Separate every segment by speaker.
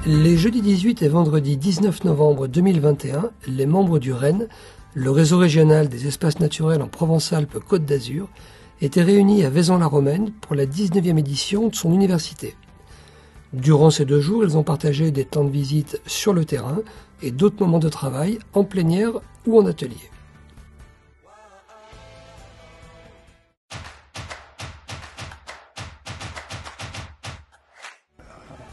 Speaker 1: Les jeudis 18 et vendredi 19 novembre 2021, les membres du REN, le réseau régional des espaces naturels en Provence-Alpes-Côte d'Azur, étaient réunis à Vaison-la-Romaine pour la 19e édition de son université. Durant ces 2 jours, ils ont partagé des temps de visite sur le terrain et d'autres moments de travail en plénière ou en atelier.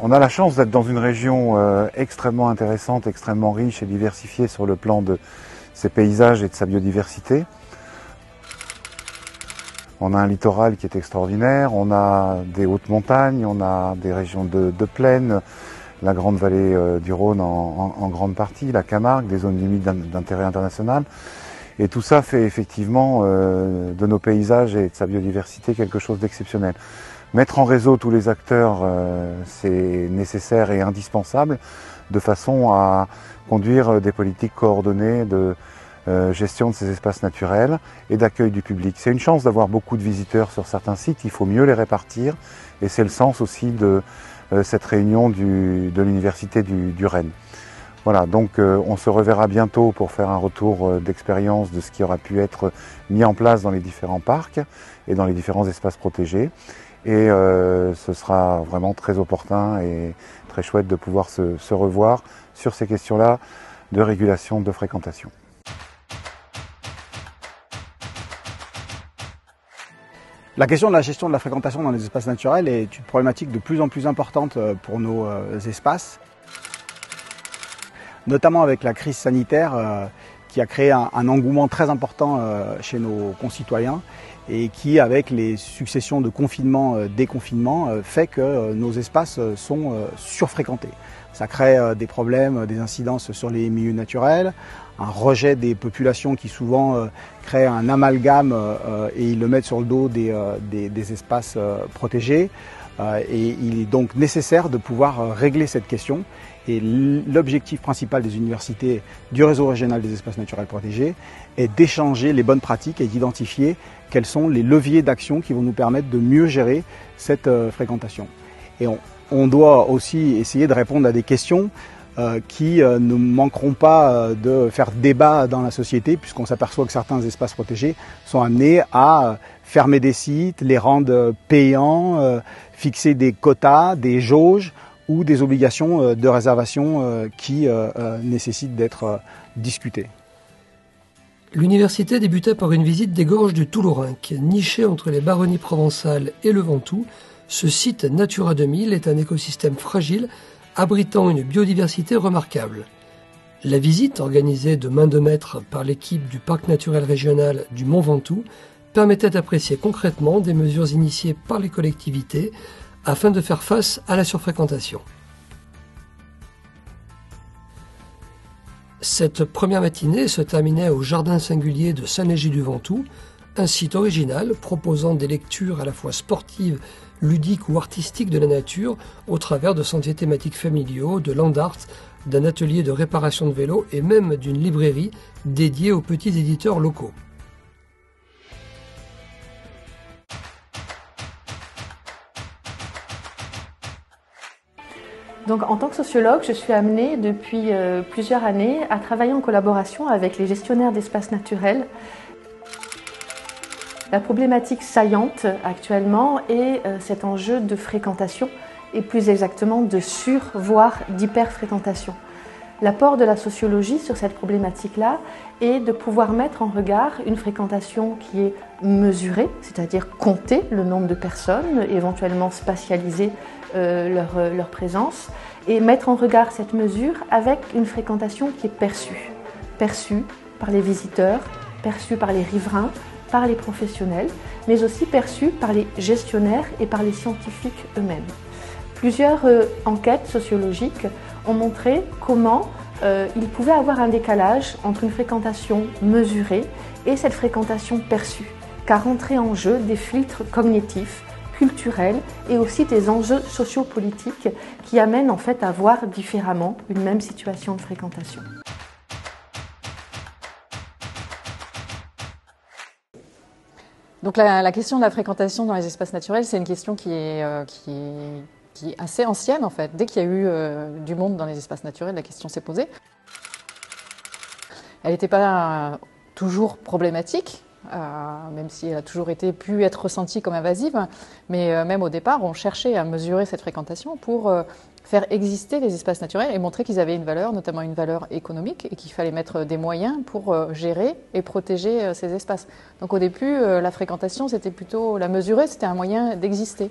Speaker 2: On a la chance d'être dans une région extrêmement intéressante, extrêmement riche et diversifiée sur le plan de ses paysages et de sa biodiversité. On a un littoral qui est extraordinaire, on a des hautes montagnes, on a des régions de plaine, la grande vallée du Rhône en grande partie, la Camargue, des zones humides d'intérêt international. Et tout ça fait effectivement de nos paysages et de sa biodiversité quelque chose d'exceptionnel. Mettre en réseau tous les acteurs, c'est nécessaire et indispensable de façon à conduire des politiques coordonnées de gestion de ces espaces naturels et d'accueil du public. C'est une chance d'avoir beaucoup de visiteurs sur certains sites, il faut mieux les répartir et c'est le sens aussi de cette réunion de l'université du Rennes. Voilà, donc on se reverra bientôt pour faire un retour d'expérience de ce qui aura pu être mis en place dans les différents parcs et dans les différents espaces protégés. Et ce sera vraiment très opportun et très chouette de pouvoir se revoir sur ces questions-là de régulation de fréquentation.
Speaker 3: La question de la gestion de la fréquentation dans les espaces naturels est une problématique de plus en plus importante pour nos espaces, notamment avec la crise sanitaire qui a créé un engouement très important chez nos concitoyens et qui, avec les successions de confinements, déconfinements, fait que nos espaces sont surfréquentés. Ça crée des problèmes, des incidences sur les milieux naturels, un rejet des populations qui souvent créent un amalgame et ils le mettent sur le dos des espaces protégés. Et il est donc nécessaire de pouvoir régler cette question. Et l'objectif principal des universités du réseau régional des espaces naturels protégés est d'échanger les bonnes pratiques et d'identifier quels sont les leviers d'action qui vont nous permettre de mieux gérer cette fréquentation. Et on doit aussi essayer de répondre à des questions qui ne manqueront pas de faire débat dans la société, puisqu'on s'aperçoit que certains espaces protégés sont amenés à fermer des sites, les rendre payants, fixer des quotas, des jauges ou des obligations de réservation qui nécessitent d'être discutées.
Speaker 1: L'université débutait par une visite des gorges du Toulourenc. Niché entre les Baronnies provençales et le Ventoux, ce site Natura 2000 est un écosystème fragile abritant une biodiversité remarquable. La visite, organisée de main de maître par l'équipe du Parc naturel régional du Mont Ventoux, permettait d'apprécier concrètement des mesures initiées par les collectivités afin de faire face à la surfréquentation. Cette première matinée se terminait au jardin singulier de Saint-Léger-du-Ventoux, un site original proposant des lectures à la fois sportives, ludiques ou artistiques de la nature au travers de sentiers thématiques familiaux, de land art, d'un atelier de réparation de vélos et même d'une librairie dédiée aux petits éditeurs locaux.
Speaker 4: Donc, en tant que sociologue, je suis amenée depuis plusieurs années à travailler en collaboration avec les gestionnaires d'espaces naturels. La problématique saillante actuellement est cet enjeu de fréquentation et plus exactement de voire d'hyperfréquentation. L'apport de la sociologie sur cette problématique-là est de pouvoir mettre en regard une fréquentation qui est mesurée, c'est-à-dire compter le nombre de personnes, éventuellement spatialiser leur présence, et mettre en regard cette mesure avec une fréquentation qui est perçue par les visiteurs, perçue par les riverains, par les professionnels, mais aussi perçue par les gestionnaires et par les scientifiques eux-mêmes. Plusieurs enquêtes sociologiques ont montré comment il pouvait avoir un décalage entre une fréquentation mesurée et cette fréquentation perçue, car entraient en jeu des filtres cognitifs, culturels et aussi des enjeux sociopolitiques qui amènent en fait à voir différemment une même situation de fréquentation.
Speaker 5: Donc la question de la fréquentation dans les espaces naturels, c'est une question qui qui est assez ancienne en fait. Dès qu'il y a eu du monde dans les espaces naturels, la question s'est posée. Elle n'était pas toujours problématique, même si elle a toujours pu être ressentie comme invasive, mais même au départ, on cherchait à mesurer cette fréquentation pour faire exister les espaces naturels et montrer qu'ils avaient une valeur, notamment une valeur économique, et qu'il fallait mettre des moyens pour gérer et protéger ces espaces. Donc au début, la fréquentation, c'était plutôt la mesurer, c'était un moyen d'exister.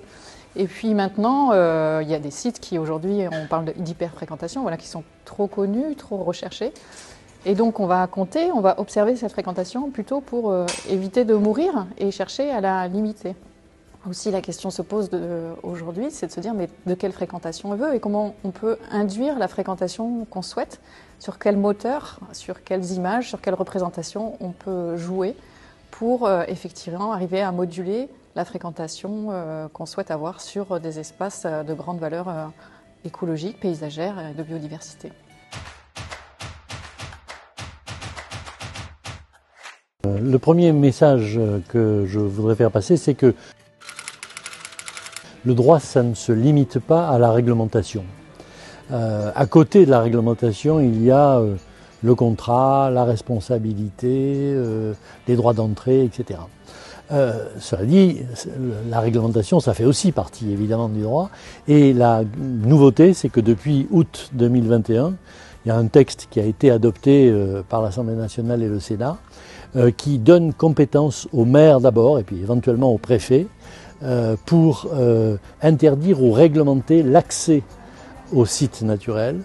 Speaker 5: Et puis maintenant, il y a des sites qui aujourd'hui, on parle d'hyperfréquentation, voilà, qui sont trop connus, trop recherchés. Et donc on va compter, on va observer cette fréquentation plutôt pour éviter de mourir et chercher à la limiter. Aussi la question se pose aujourd'hui, c'est de se dire mais de quelle fréquentation on veut et comment on peut induire la fréquentation qu'on souhaite, sur quel moteur, sur quelles images, sur quelles représentations on peut jouer pour effectivement arriver à moduler la fréquentation qu'on souhaite avoir sur des espaces de grande valeur écologique, paysagère et de biodiversité.
Speaker 6: Le premier message que je voudrais faire passer, c'est que le droit, ça ne se limite pas à la réglementation. À côté de la réglementation, il y a le contrat, la responsabilité, les droits d'entrée, etc. Cela dit, la réglementation, ça fait aussi partie évidemment du droit. Et la nouveauté, c'est que depuis août 2021, il y a un texte qui a été adopté par l'Assemblée nationale et le Sénat, qui donne compétence aux maires d'abord et puis éventuellement aux préfets pour interdire ou réglementer l'accès aux sites naturels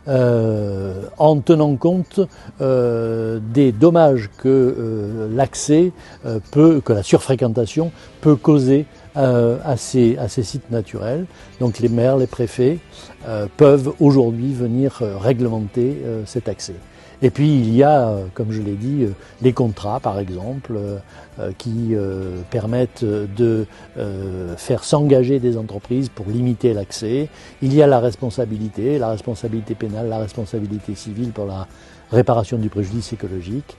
Speaker 6: en tenant compte des dommages que l'accès que la surfréquentation peut causer à ces sites naturels. Donc les maires, les préfets peuvent aujourd'hui venir réglementer cet accès. Et puis il y a, comme je l'ai dit, les contrats par exemple, qui permettent de faire s'engager des entreprises pour limiter l'accès. Il y a la responsabilité pénale, la responsabilité civile pour la réparation du préjudice écologique.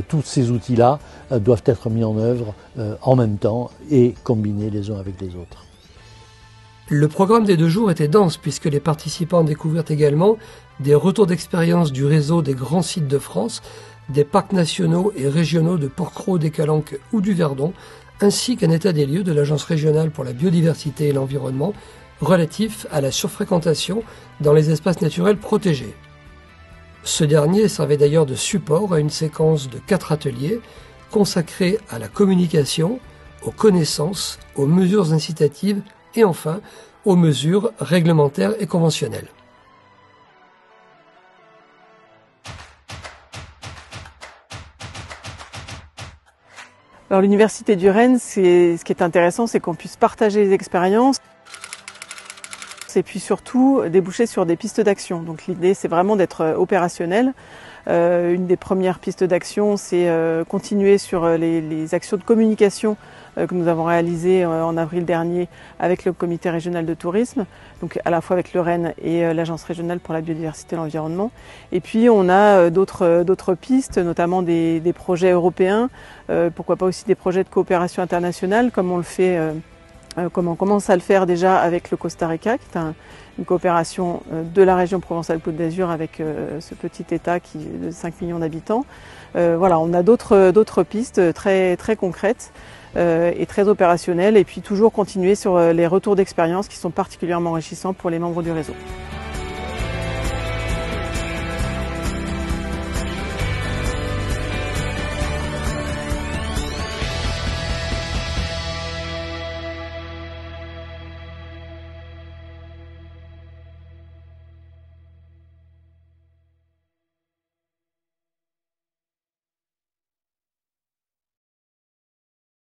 Speaker 6: Tous ces outils-là doivent être mis en œuvre en même temps et combinés les uns avec les autres.
Speaker 1: Le programme des 2 jours était dense puisque les participants découvrirent également des retours d'expérience du réseau des grands sites de France, des parcs nationaux et régionaux de Porquerolles, des Calanques ou du Verdon, ainsi qu'un état des lieux de l'Agence régionale pour la biodiversité et l'environnement relatif à la surfréquentation dans les espaces naturels protégés. Ce dernier servait d'ailleurs de support à une séquence de 4 ateliers consacrés à la communication, aux connaissances, aux mesures incitatives et enfin aux mesures réglementaires et conventionnelles.
Speaker 7: Alors l'Université du Rennes, ce qui est intéressant, c'est qu'on puisse partager les expériences et puis surtout déboucher sur des pistes d'action. Donc l'idée, c'est vraiment d'être opérationnel. Une des premières pistes d'action, c'est continuer sur les actions de communication que nous avons réalisées en avril dernier avec le comité régional de tourisme, donc à la fois avec le Rennes et l'Agence régionale pour la biodiversité et l'environnement. Et puis on a d'autres pistes, notamment des projets européens, pourquoi pas aussi des projets de coopération internationale, comme on le fait, comme on commence à le faire déjà avec le Costa Rica, qui est une coopération de la région Provence-Alpes-Côte d'Azur avec ce petit État qui est de 5 millions d'habitants. Voilà, on a d'autres pistes très concrètes et très opérationnelles, et puis toujours continuer sur les retours d'expérience qui sont particulièrement enrichissants pour les membres du réseau.